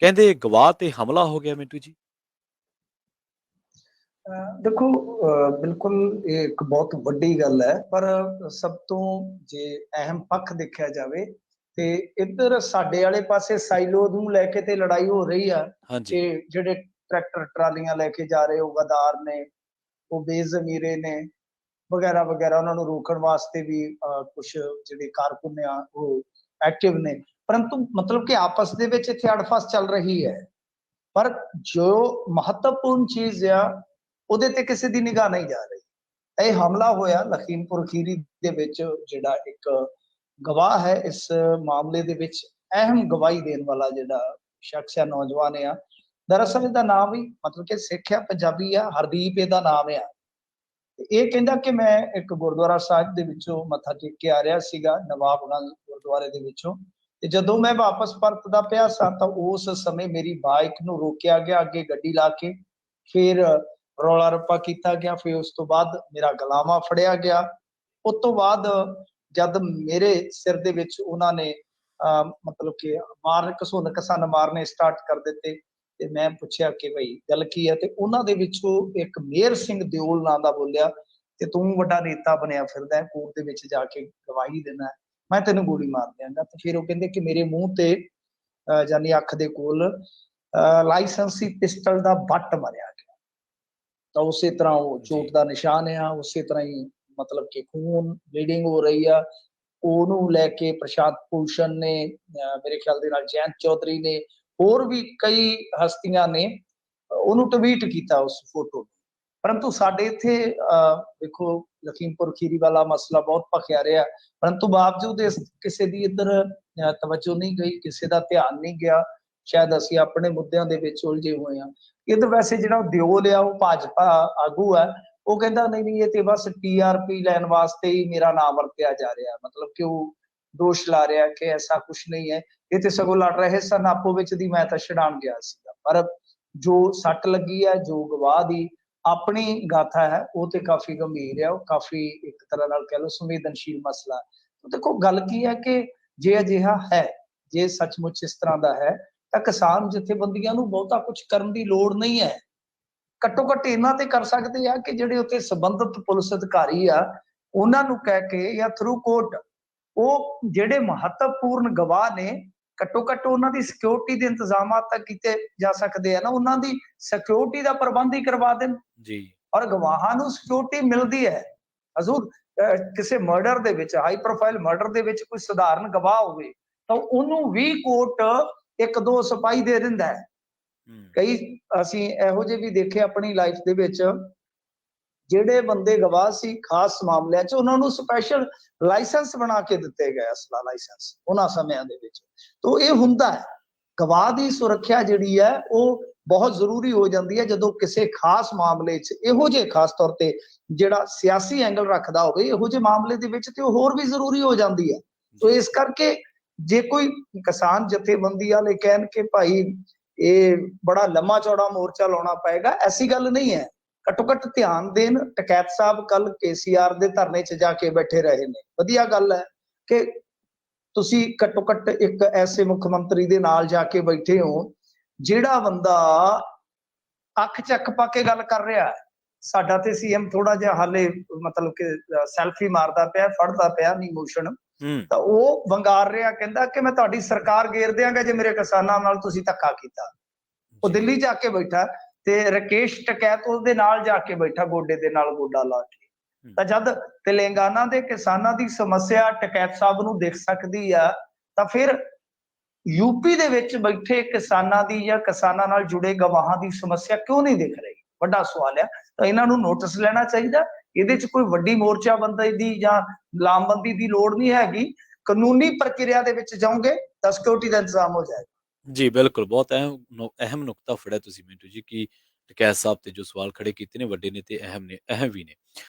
ਕਹਿੰਦੇ ਗਵਾਹ ਤੇ ਹਮਲਾ ਹੋ ਗਿਆ ਮਿੰਟੂ ਜੀ। ਦੇਖੋ, ਬਿਲਕੁਲ ਇਹ ਇੱਕ ਬਹੁਤ ਵੱਡੀ ਗੱਲ ਹੈ, ਪਰ ਸਭ ਤੋਂ ਜੇ ਅਹਿਮ ਪੱਖ ਦੇਖਿਆ ਜਾਵੇ ਤੇ ਇੱਧਰ ਸਾਡੇ ਵਾਲੇ ਪਾਸੇ ਸਾਈਲੋ ਨੂੰ ਲੈ ਕੇ ਤੇ ਲੜਾਈ ਹੋ ਰਹੀ ਆ ਹਾਂਜੀ। ਕਿ ਜਿਹੜੇ ਟਰੈਕਟਰ ਟਰਾਲੀਆਂ ਲੈ ਕੇ ਜਾ ਰਹੇ ਉਹ ਗਦਾਰ ਨੇ, ਉਹ ਬੇਜ਼ਮੀਰੇ ਨੇ ਵਗੈਰਾ ਵਗੈਰਾ, ਉਹਨਾਂ ਨੂੰ ਰੋਕਣ ਵਾਸਤੇ ਵੀ ਕੁਝ ਜਿਹੜੇ ਕਾਰਕੁਨ ਆ ਉਹ ਐਕਟਿਵ ਨੇ, ਪਰੰਤੂ ਮਤਲਬ ਕਿ ਆਪਸ ਦੇ ਵਿੱਚ ਇੱਥੇ ਅੜਫਸ ਚੱਲ ਰਹੀ ਹੈ। ਪਰ ਜੋ ਮਹੱਤਵਪੂਰਨ ਚੀਜ਼ ਆ ਉਹਦੇ ਤੇ ਕਿਸੇ ਦੀ ਨਿਗਾਹ ਨਹੀਂ ਜਾ ਰਹੀ। ਇਹ ਹਮਲਾ ਹੋਇਆ ਲਖੀਮਪੁਰ ਖੀਰੀ ਦੇ ਵਿੱਚ, ਜਿਹੜਾ ਇੱਕ ਗਵਾਹ ਹੈ ਇਸ ਮਾਮਲੇ ਦੇ ਵਿੱਚ, ਅਹਿਮ ਗਵਾਹੀ ਦੇਣ ਵਾਲਾ ਜਿਹੜਾ ਸ਼ਖਸ ਆ, ਨੌਜਵਾਨ ਆ, ਦਰਅਸਲ ਇਹਦਾ ਨਾਮ ਵੀ ਮਤਲਬ ਕਿ ਸਿੱਖ ਆ, ਪੰਜਾਬੀ ਆ, ਹਰਦੀਪ ਇਹਦਾ ਨਾਮ ਆ। ਇਹ ਕਹਿੰਦਾ ਕਿ ਮੈਂ ਇੱਕ ਗੁਰਦੁਆਰਾ ਸਾਹਿਬ ਦੇ ਵਿੱਚੋਂ ਮੱਥਾ ਟੇਕ ਕੇ ਆ ਰਿਹਾ ਸੀਗਾ, ਨਵਾਬਗੰਜ ਗੁਰਦੁਆਰੇ ਦੇ ਵਿੱਚੋਂ, ਤੇ ਜਦੋਂ ਮੈਂ ਵਾਪਸ ਪਰਤਦਾ ਪਿਆ ਸਾਂ ਤਾਂ ਉਸ ਸਮੇਂ ਮੇਰੀ ਬਾਈਕ ਨੂੰ ਰੋਕਿਆ ਗਿਆ, ਅੱਗੇ ਗੱਡੀ ਲਾ ਕੇ, ਫਿਰ ਰੌਲਾ ਰੱਪਾ ਕੀਤਾ ਗਿਆ, ਫਿਰ ਉਸ ਤੋਂ ਬਾਅਦ ਮੇਰਾ ਗਲਾਵਾ ਫੜਿਆ ਗਿਆ। ਉਸ ਤੋਂ ਬਾਅਦ ਜਦ ਮੇਰੇ ਸਿਰ ਦੇ ਵਿੱਚ ਉਹਨਾਂ ਨੇ ਮਤਲਬ ਕਿ ਘਸੁੰਨ ਘਸੰਨ ਮਾਰਨੇ ਸਟਾਰਟ ਕਰ ਦਿੱਤੇ, ਤੇ ਮੈਂ ਪੁੱਛਿਆ ਕਿ ਬਈ ਗੱਲ ਕੀ ਹੈ, ਤੇ ਉਹਨਾਂ ਦੇ ਵਿੱਚੋਂ ਇੱਕ ਮੇਹਰ ਸਿੰਘ ਦਿਓਲ ਨਾਂ ਦਾ ਬੋਲਿਆ, ਤੇ ਤੂੰ ਵੱਡਾ ਨੇਤਾ ਬਣਿਆ ਫਿਰਦਾ, ਕੋਰਟ ਦੇ ਵਿੱਚ ਜਾ ਕੇ ਗਵਾਹੀ ਦੇਣਾ, ਮੈਂ ਤੈਨੂੰ ਗੋਲੀ ਮਾਰ ਦਿਆਂਗਾ। ਤੇ ਫਿਰ ਉਹ ਕਹਿੰਦੇ ਕਿ ਮੇਰੇ ਮੂੰਹ ਤੇ ਜਾਨੀ ਅੱਖ ਦੇ ਕੋਲ ਲਾਇਸੈਂਸੀ ਪਿਸਟਲ ਦਾ ਬੱਟ ਮਾਰਿਆ ਗਿਆ, ਤਾਂ ਉਸੇ ਤਰ੍ਹਾਂ ਉਹ ਚੋਟ ਦਾ ਨਿਸ਼ਾਨ ਆ, ਉਸੇ ਤਰ੍ਹਾਂ ਹੀ ਮਤਲਬ ਕਿ ਖੂਨ ਬਲੀਡਿੰਗ ਹੋ ਰਹੀ ਆ। ਉਹਨੂੰ ਲੈ ਕੇ ਪ੍ਰਸ਼ਾਂਤ ਭੂਸ਼ਣ ਨੇ, ਮੇਰੇ ਖਿਆਲ ਦੇ ਨਾਲ ਜੈਂਤ ਚੌਧਰੀ ਨੇ, ਹੋਰ ਵੀ ਕਈ ਹਸਤੀਆਂ ਨੇ ਉਹਨੂੰ ਟਵੀਟ ਕੀਤਾ ਉਸ ਫੋਟੋ। ਪਰੰਤੂ ਸਾਡੇ ਇੱਥੇ ਦੇਖੋ ਲਖੀਮਪੁਰ ਖੀਰੀ ਵਾਲਾ ਮਸਲਾ ਬਹੁਤ ਭਖਿਆ ਰਿਹਾ, ਪਰੰਤੂ ਬਾਵਜੂਦ ਇਸ ਕਿਸੇ ਦੀ ਇੱਧਰ ਤਵੱਜੋ ਨਹੀਂ ਗਈ, ਕਿਸੇ ਦਾ ਧਿਆਨ ਨਹੀਂ ਗਿਆ। ਸ਼ਾਇਦ ਅਸੀਂ ਆਪਣੇ ਮੁੱਦਿਆਂ ਦੇ ਵਿੱਚ ਉਲਝੇ ਹੋਏ ਹਾਂ। ਇੱਧਰ ਵੈਸੇ ਜਿਹੜਾ ਦਿਓਲ ਆ ਉਹ ਭਾਜਪਾ ਆਗੂ ਹੈ, ਉਹ ਕਹਿੰਦਾ ਨਹੀਂ ਨਹੀਂ, ਇਹ ਤੇ ਬਸ TRP ਲੈਣ ਵਾਸਤੇ ਹੀ ਮੇਰਾ ਨਾਮ ਵਰਤਿਆ ਜਾ ਰਿਹਾ, ਮਤਲਬ ਕਿ ਉਹ ਦੋਸ਼ ਲਾ ਰਿਹਾ ਕਿ ਐਸਾ ਕੁਛ ਨਹੀਂ ਹੈ, ਇਹ ਤੇ ਸਗੋਂ ਲੜ ਰਹੇ ਸਨ ਆਪੋ ਵਿੱਚ ਦੀ, ਮੈਂ ਤਾਂ ਛਡਾਣ ਗਿਆ ਸੀਗਾ। ਪਰ ਜੋ ਸੱਟ ਲੱਗੀ ਹੈ, ਜੋ ਗਵਾਹ ਦੀ ਆਪਣੀ ਗਾਥਾ ਹੈ, ਉਹ ਤੇ ਕਾਫੀ ਗੰਭੀਰ ਹੈ, ਉਹ ਕਾਫੀ ਇੱਕ ਤਰ੍ਹਾਂ ਨਾਲ ਕਹਿ ਲਓ ਸੰਵੇਦਨਸ਼ੀਲ ਮਸਲਾ। ਦੇਖੋ ਗੱਲ ਕੀ ਹੈ ਕਿ ਜੇ ਅਜਿਹਾ ਹੈ, ਜੇ ਸੱਚਮੁੱਚ ਇਸ ਤਰ੍ਹਾਂ ਦਾ ਹੈ, ਤਾਂ ਕਿਸਾਨ ਜਥੇਬੰਦੀਆਂ ਨੂੰ ਬਹੁਤਾ ਕੁਝ ਕਰਨ ਦੀ ਲੋੜ ਨਹੀਂ ਹੈ। ਘੱਟੋ ਘੱਟ ਇਹਨਾਂ ਤੇ ਕਰ ਸਕਦੇ ਆ ਕਿ ਜਿਹੜੇ ਉੱਥੇ ਸੰਬੰਧਿਤ ਪੁਲਿਸ ਅਧਿਕਾਰੀ ਆ, ਉਹਨਾਂ ਨੂੰ ਕਹਿ ਕੇ ਜਾਂ ਥਰੂ ਕੋਰਟ, ਉਹ ਜਿਹੜੇ ਮਹੱਤਵਪੂਰਨ ਗਵਾਹ ਨੇ, ਘੱਟੋ ਘੱਟ ਉਹਨਾਂ ਦੀ ਸਿਕਿਉਰਿਟੀ ਦੇ ਇੰਤਜ਼ਾਮਾਤ ਤਾਂ ਕੀਤੇ ਜਾ ਸਕਦੇ ਆ ਨਾ, ਉਹਨਾਂ ਦੀ ਸਿਕਿਉਰਿਟੀ ਦਾ ਪ੍ਰਬੰਧ ਹੀ ਕਰਵਾ ਦੇਣ ਜੀ। ਔਰ ਗਵਾਹਾਂ ਨੂੰ ਸਿਕਿਉਰਿਟੀ ਮਿਲਦੀ ਹੈ। ਹਜ਼ੂਰ ਕਿਸੇ ਮਰਡਰ ਦੇ ਵਿੱਚ, ਹਾਈ ਪ੍ਰੋਫਾਈਲ ਮਰਡਰ ਦੇ ਵਿੱਚ ਕੋਈ ਸਧਾਰਨ ਗਵਾਹ ਹੋਵੇ ਤਾਂ ਉਹਨੂੰ ਵੀ ਕੋਰਟ ਇੱਕ ਦੋ ਸਿਪਾਹੀ ਦੇ ਦਿੰਦਾ ਹੈ। ਕਈ ਅਸੀਂ ਇਹੋ ਜਿਹੇ ਵੀ ਦੇਖੇ ਆਪਣੀ ਲਾਈਫ ਦੇ ਵਿੱਚ, ਜਿਹੜੇ ਬੰਦੇ ਗਵਾਹ ਸੀ ਖਾਸ ਮਾਮਲਿਆਂ 'ਚ, ਉਹਨਾਂ ਨੂੰ ਸਪੈਸ਼ਲ ਲਾਇਸੈਂਸ ਬਣਾ ਕੇ ਦਿੱਤੇ ਗਏ, ਅਸਲਾ ਲਾਇਸੈਂਸ ਉਹਨਾਂ ਸਮਿਆਂ ਦੇ ਵਿੱਚ। ਤਾਂ ਇਹ ਹੁੰਦਾ ਹੈ, ਗਵਾਹ ਦੀ ਸੁਰੱਖਿਆ ਜਿਹੜੀ ਹੈ ਉਹ ਬਹੁਤ ਜ਼ਰੂਰੀ ਹੋ ਜਾਂਦੀ ਹੈ ਜਦੋਂ ਕਿਸੇ ਖਾਸ ਮਾਮਲੇ 'ਚ, ਇਹੋ ਜਿਹੇ ਖਾਸ ਤੌਰ ਤੇ ਜਿਹੜਾ ਸਿਆਸੀ ਐਂਗਲ ਰੱਖਦਾ ਹੋਵੇ, ਇਹੋ ਜਿਹੇ ਮਾਮਲੇ ਦੇ ਵਿੱਚ ਤੇ ਉਹ ਹੋਰ ਵੀ ਜ਼ਰੂਰੀ ਹੋ ਜਾਂਦੀ ਹੈ। ਤਾਂ ਇਸ ਕਰਕੇ ਜੇ ਕੋਈ ਕਿਸਾਨ ਜਥੇਬੰਦੀ ਵਾਲੇ ਕਹਿਣ ਕਿ ਭਾਈ ਇਹ ਬੜਾ ਲੰਮਾ ਚੌੜਾ ਮੋਰਚਾ ਲਾਉਣਾ ਪਏਗਾ, ਐਸੀ ਗੱਲ ਨਹੀਂ ਹੈ। ਘੱਟੋ ਘੱਟ ਧਿਆਨ ਦੇਣ। ਟਕੈਤ ਸਾਹਿਬ ਕੱਲ KCR ਦੇ ਧਰਨੇ 'ਚ ਜਾ ਕੇ ਬੈਠੇ ਰਹੇ ਨੇ, ਵਧੀਆ ਗੱਲ ਹੈ ਕਿ ਤੁਸੀਂ ਘੱਟੋ ਘੱਟ ਇੱਕ ਐਸੇ ਮੁੱਖ ਮੰਤਰੀ ਦੇ ਨਾਲ ਜਾ ਕੇ ਬੈਠੇ ਹੋ ਜਿਹੜਾ ਬੰਦਾ ਅੱਖ ਚੱਕ ਪਾ ਕੇ ਗੱਲ ਕਰ ਰਿਹਾ ਹੈ। ਸਾਡਾ ਤੇ CM ਥੋੜਾ ਜਿਹਾ ਹਾਲੇ ਮਤਲਬ ਕਿ ਸੈਲਫੀ ਮਾਰਦਾ ਪਿਆ, ਫੜਦਾ ਪਿਆ ਨਹੀਂ ਮੋਸ਼ਨ, ਤਾਂ ਉਹ ਵੰਗਾਰ ਰਿਹਾ, ਕਹਿੰਦਾ ਕਿ ਮੈਂ ਤੁਹਾਡੀ ਸਰਕਾਰ ਗੇਰ ਦਿਆਂਗਾ ਜੇ ਮੇਰੇ ਕਿਸਾਨਾਂ ਨਾਲ ਤੁਸੀਂ ਧੱਕਾ ਕੀਤਾ। ਉਹ ਦਿੱਲੀ ਜਾ ਕੇ ਬੈਠਾ ਤੇ ਰਾਕੇਸ਼ ਟਕੈਤ ਉਹਦੇ ਨਾਲ ਜਾ ਕੇ ਬੈਠਾ, ਗੋਡੇ ਦੇ ਨਾਲ ਗੋਡਾ ਲਾ ਕੇ। ਤਾਂ ਜਦ ਤੇਲੰਗਾਨਾ ਦੇ ਕਿਸਾਨਾਂ ਦੀ ਸਮੱਸਿਆ ਟਕੈਤ ਸਾਹਿਬ ਨੂੰ ਦਿਖ ਸਕਦੀ ਆ, ਤਾਂ ਫਿਰ UP ਦੇ ਵਿੱਚ ਬੈਠੇ ਕਿਸਾਨਾਂ ਦੀ ਜਾਂ ਕਿਸਾਨਾਂ ਨਾਲ ਜੁੜੇ ਗਵਾਹਾਂ ਦੀ ਸਮੱਸਿਆ ਕਿਉਂ ਨਹੀਂ ਦਿਖ ਰਹੀ? ਵੱਡਾ ਸਵਾਲ ਆ। ਤਾਂ ਇਹਨਾਂ ਨੂੰ ਨੋਟਿਸ ਲੈਣਾ ਚਾਹੀਦਾ। ਇਹਦੇ 'ਚ ਕੋਈ ਵੱਡੀ ਮੋਰਚਾਬੰਦੀ ਦੀ ਜਾਂ ਲਾਮਬੰਦੀ ਦੀ ਲੋੜ ਨਹੀਂ ਹੈਗੀ। ਕਾਨੂੰਨੀ ਪ੍ਰਕਿਰਿਆ ਦੇ ਵਿੱਚ ਜਾਓਗੇ ਤਾਂ ਸਿਕਿਉਰਿਟੀ ਦਾ ਇੰਤਜ਼ਾਮ ਹੋ ਜਾਏਗਾ। ਜੀ ਬਿਲਕੁਲ, ਬਹੁਤ ਅਹਿਮ ਨੁਕਤਾ ਫੜਿਆ ਤੁਸੀਂ ਮਿੰਟੂ ਜੀ, ਕਿ ਟਕੈਤ ਸਾਹਿਬ ਤੇ ਜੋ ਸਵਾਲ ਖੜੇ ਕੀਤੇ ਨੇ ਵੱਡੇ ਨੇ ਤੇ ਅਹਿਮ ਵੀ ਨੇ।